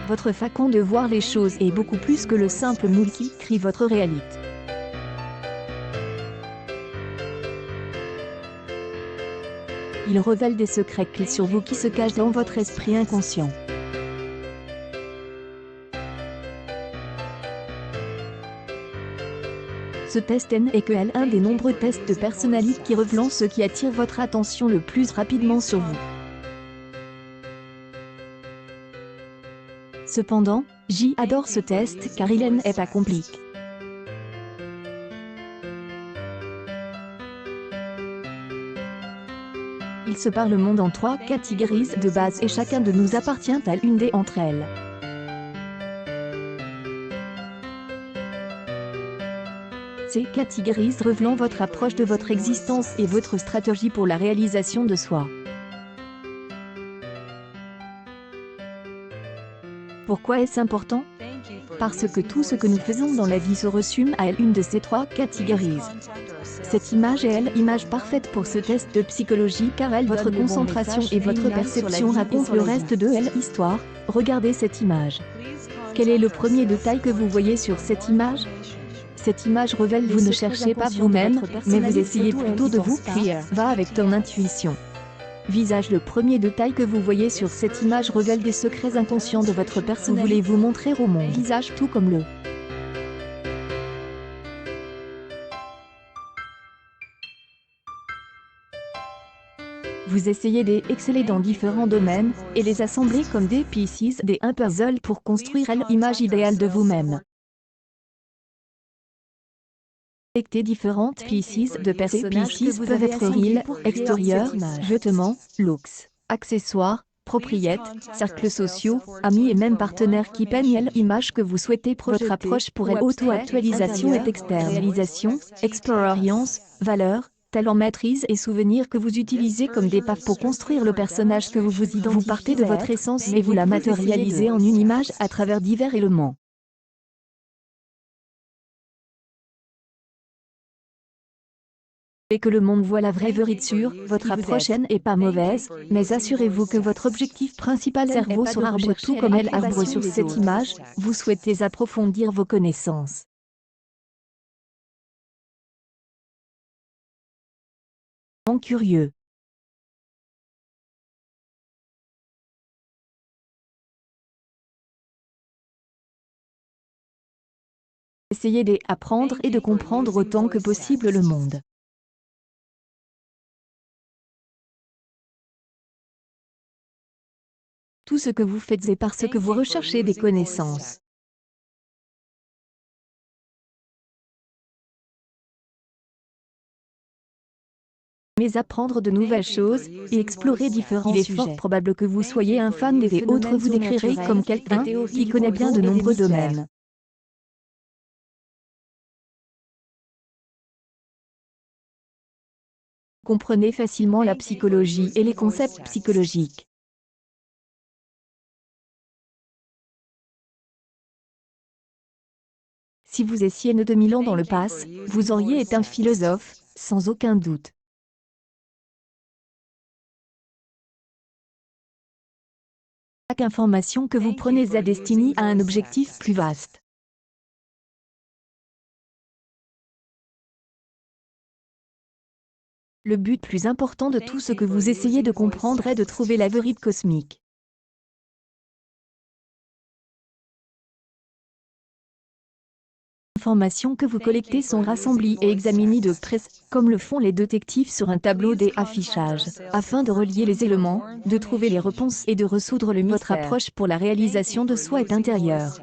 Votre façon de voir les choses est beaucoup plus que le simple moule qui crée votre réalité. Il révèle des secrets clés sur vous qui se cachent dans votre esprit inconscient. Ce test n'est que un des nombreux tests de personnalité qui révèlent ce qui attire votre attention le plus rapidement sur vous. Cependant, j'adore ce test car il n'est pas compliqué. Il sépare le monde en 3 catégories de base et chacun de nous appartient à l'une d'entre elles. Ces catégories révèlent votre approche de votre existence et votre stratégie pour la réalisation de soi. Pourquoi est-ce important? Parce que tout ce que nous faisons dans la vie se résume à une de ces 3 catégories. Cette image est l'image parfaite pour ce test de psychologie car votre concentration et votre perception racontent le reste de l'histoire. Regardez cette image. Quel est le premier détail que vous voyez sur cette image? Cette image révèle vous ne cherchez pas vous-même, mais vous essayez plutôt de vous créer. Va avec ton intuition. Visage. Le premier détail que vous voyez sur cette image révèle des secrets inconscients de votre personne. Vous voulez vous montrer au monde. Visage tout comme le. Vous essayez d'exceller dans différents domaines, et les assembler comme des pieces d'un puzzle pour construire l'image idéale de vous-même. Collectez différentes pieces de personnages que peuvent être real, extérieurs, vêtements, looks, accessoires, propriétés, cercles sociaux, amis et même partenaires qui peignent l'image que vous souhaitez projeter. Votre approche pour auto-actualisation est externe. Réalisation, expérience, valeur, talent, maîtrise et souvenirs que vous utilisez comme des paves pour construire le personnage que vous identifiez. Vous partez de votre essence et vous la matérialisez en une image à travers divers éléments. Et que le monde voit la vraie vérité. Votre approche n'est pas mauvaise, mais assurez-vous que votre objectif principal cerveau sur arbre tout comme elle arbre sur cette image, vous souhaitez approfondir vos connaissances. Curieux. Essayez d'apprendre et de comprendre autant que possible le monde. Tout ce que vous faites est parce que vous recherchez des connaissances. Mais apprendre de nouvelles choses et explorer différents sujets. Il est fort probable que vous soyez un fan des autres. Vous décrirez comme quelqu'un qui connaît bien de nombreux domaines. Comprenez facilement la psychologie et les concepts psychologiques. Si vous étiez né 2000 ans dans le passé, vous auriez été un philosophe, sans aucun doute. Chaque information que vous prenez est destinée à un objectif plus vaste. Le but plus important de tout ce que vous essayez de comprendre est de trouver la vérité cosmique. Les informations que vous collectez sont rassemblées et examinées de près, comme le font les détectives sur un tableau d'affichage, afin de relier les éléments, de trouver les réponses et de résoudre le mystère. Votre approche pour la réalisation de soi est intérieure.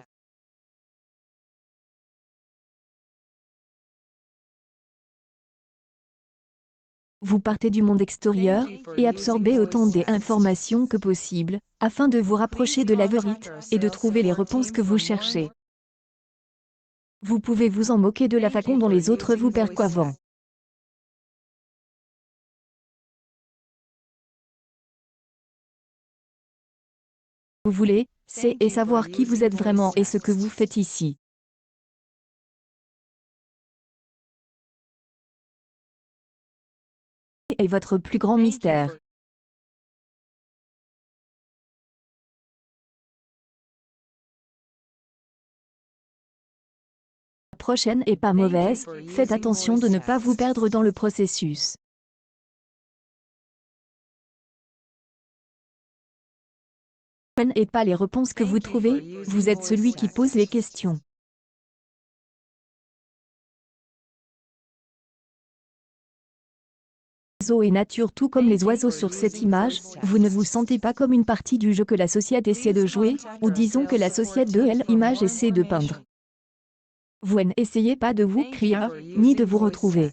Vous partez du monde extérieur et absorbez autant d'informations que possible, afin de vous rapprocher de la vérité et de trouver les réponses que vous cherchez. Vous pouvez vous en moquer de la façon dont les autres vous perçoivent. Vous voulez, c'est et savoir qui vous êtes vraiment et ce que vous faites ici. Et votre plus grand mystère. prochaine est pas mauvaise, faites attention de ne pas vous perdre dans le processus. Et pas les réponses que vous trouvez, vous êtes celui qui pose les questions. Oiseaux et nature tout comme les oiseaux sur cette image, vous ne vous sentez pas comme une partie du jeu que la société essaie de jouer, ou disons que la société de l'image essaie de peindre. Vous n'essayez pas de vous créer, ni de vous retrouver.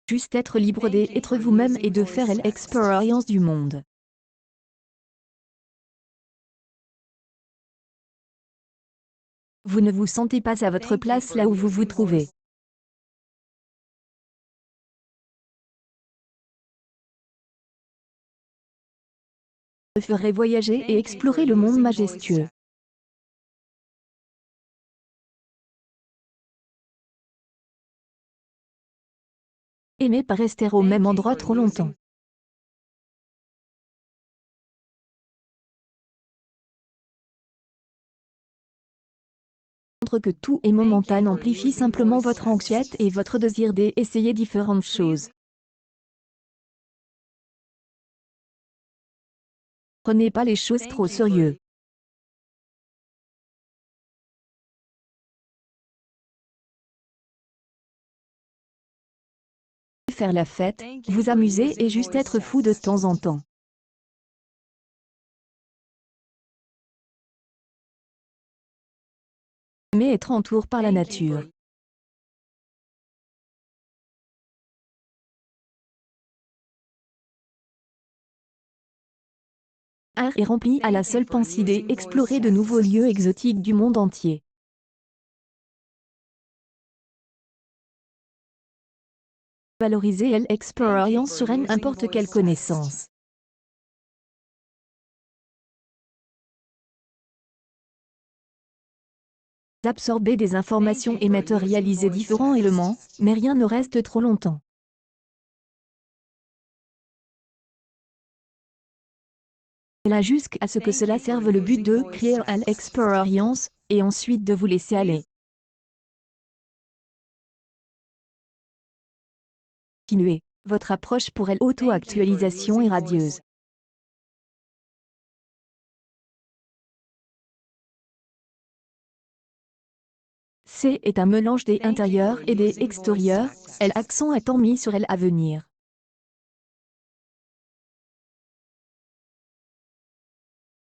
Juste être libre d'être vous-même et de faire l'expérience du monde. Vous ne vous sentez pas à votre place là où vous vous trouvez. Vous ferez voyager et explorer le monde majestueux. Aimez pas rester au même endroit trop longtemps. Que tout est momentan amplifie simplement votre anxiété et votre désir d'essayer différentes choses. Prenez pas les choses trop sérieux. Faire la fête, vous amuser et juste être fou de temps en temps. Mais être entouré par la nature. Air est rempli à la seule pensée d'explorer de nouveaux lieux exotiques du monde entier. Valoriser l'expérience sur n'importe quelle connaissance. Absorber des informations et matérialiser différents éléments, mais rien ne reste trop longtemps. Là jusqu'à ce que cela serve le but de créer l'expérience, et ensuite de vous laisser aller. Continuez. Votre approche pour l'auto-actualisation est radieuse. C est un mélange des intérieurs et des extérieurs, l'accent étant mis sur l'avenir.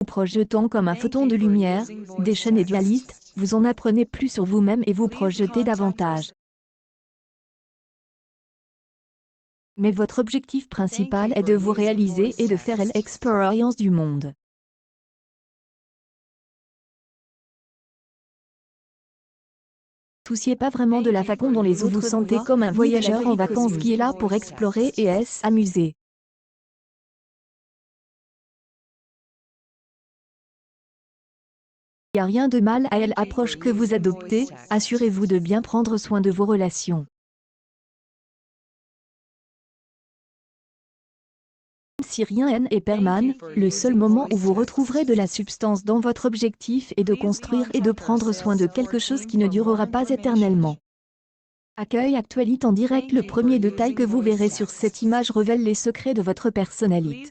Vous projetant comme un photon de lumière, des chaînes idéalistes, vous en apprenez plus sur vous-même et vous projetez davantage. Mais votre objectif principal est de vous réaliser et de faire l'expérience du monde. Souciez pas vraiment de la façon dont les autres vous sentez comme un voyageur en vacances qui est là pour explorer et s'amuser. Il n'y a rien de mal à l'approche que vous adoptez, assurez-vous de bien prendre soin de vos relations. Si rien n'est permanent, le seul moment où vous retrouverez de la substance dans votre objectif est de construire et de prendre soin de quelque chose qui ne durera pas éternellement. Accueil Actualité en direct. Le premier détail que vous verrez sur cette image révèle les secrets de votre personnalité.